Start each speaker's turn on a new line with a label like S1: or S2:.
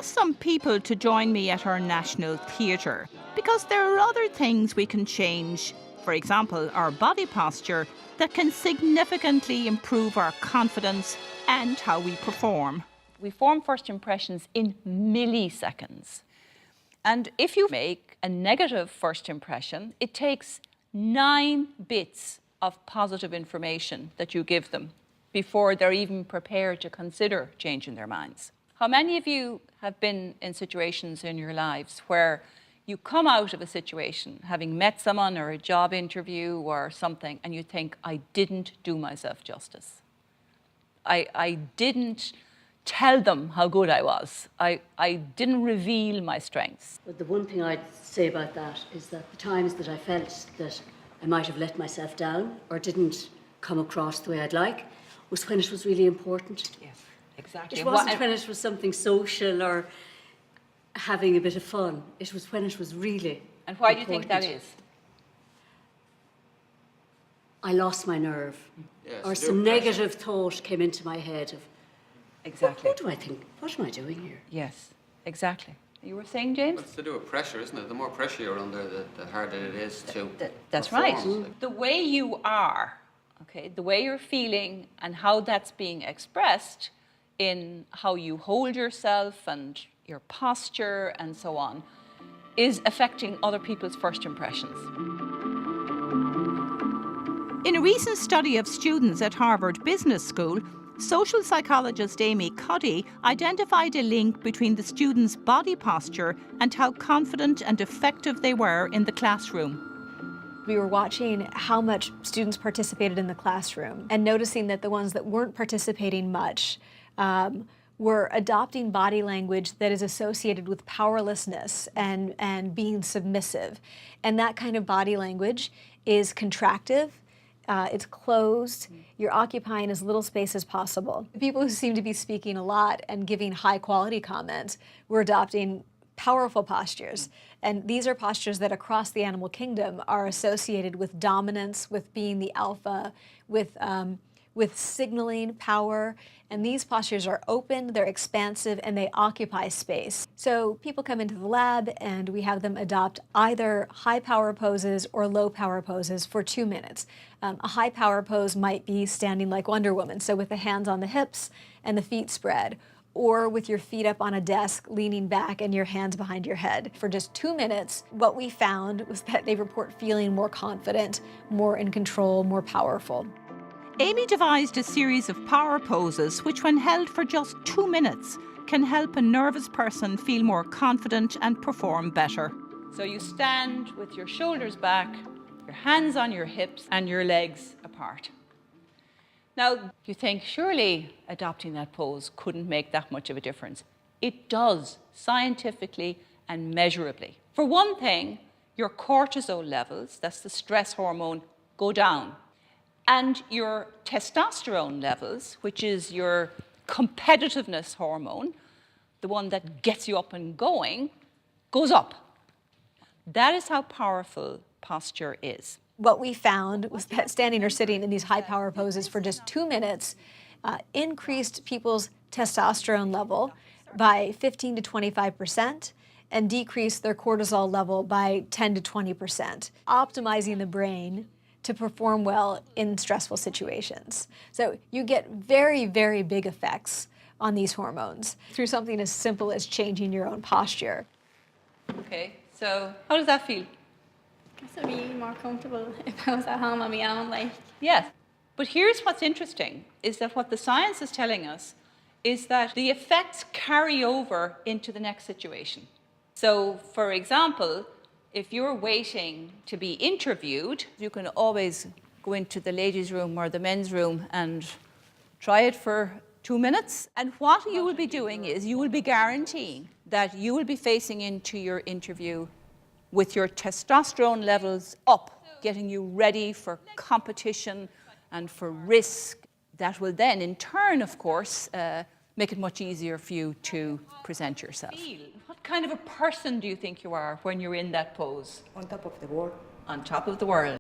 S1: asked some people to join me at our National Theatre because there are other things we can change, for example, our body posture, that can significantly improve our confidence and how we perform.
S2: We form first impressions in milliseconds. And if you make a negative first impression, it takes 9 bits of positive information that you give them before they're even prepared to consider changing their minds. How many of you have been in situations in your lives where you come out of a situation, having met someone or a job interview or something, and you think, I didn't do myself justice. I didn't tell them how good I was. I didn't reveal my strengths.
S3: But the one thing I'd say about that is that the times that I felt that I might have let myself down or didn't come across the way I'd like was when it was really important.
S2: Yes, exactly.
S3: It wasn't when it was something social or having a bit of fun. It was when it was really
S2: And why
S3: important.
S2: do you think that is?
S3: I lost my nerve.
S4: Yes,
S3: or some negative thought came into my head of,
S2: Exactly.
S3: what do I think? What am I doing here?
S2: Yes, exactly. You were saying, James?
S4: Well, it's to do with pressure, isn't it? The more pressure you're under, the harder it is to
S2: That's
S4: perform.
S2: right. The way you are, okay, the way you're feeling and how that's being expressed in how you hold yourself and your posture and so on is affecting other people's first impressions.
S1: In a recent study of students at Harvard Business School, social psychologist Amy Cuddy identified a link between the students' body posture and how confident and effective they were in the classroom.
S5: We were watching how much students participated in the classroom and noticing that the ones that weren't participating much were adopting body language that is associated with powerlessness and being submissive. And that kind of body language is contractive. It's closed, you're occupying as little space as possible. The people who seem to be speaking a lot and giving high quality comments were adopting powerful postures. And these are postures that across the animal kingdom are associated with dominance, with being the alpha, with signaling power. And these postures are open, they're expansive, and they occupy space. So people come into the lab and we have them adopt either high power poses or low power poses for 2 minutes. A high power pose might be standing like Wonder Woman, so with the hands on the hips and the feet spread, or with your feet up on a desk, leaning back and your hands behind your head. For just 2 minutes, what we found was that they report feeling more confident, more in control, more powerful.
S1: Amy devised a series of power poses which, when held for just 2 minutes, can help a nervous person feel more confident and perform better.
S2: So you stand with your shoulders back, your hands on your hips and your legs apart. Now, you think surely adopting that pose couldn't make that much of a difference. It does, scientifically and measurably. For one thing, your cortisol levels, that's the stress hormone, go down. And your testosterone levels, which is your competitiveness hormone, the one that gets you up and going, goes up. That is how powerful posture is.
S5: What we found was that standing or sitting in these high power poses for just 2 minutes increased people's testosterone level by 15 to 25% and decreased their cortisol level by 10 to 20%, optimizing the brain to perform well in stressful situations. So you get very, very big effects on these hormones through something as simple as changing your own posture.
S2: Okay, so how does that feel?
S6: I guess I'd be more comfortable if I was at home on my own, like.
S2: Yes, but here's what's interesting, is that what the science is telling us is that the effects carry over into the next situation. So, for example, if you're waiting to be interviewed, you can always go into the ladies' room or the men's room and try it for 2 minutes. And what you will be doing is you will be guaranteeing that you will be facing into your interview with your testosterone levels up, getting you ready for competition and for risk. That will then, in turn, of course, make it much easier for you to present yourself. What kind of a person do you think you are when you're in that pose?
S7: On top of the world.
S2: On top of the world.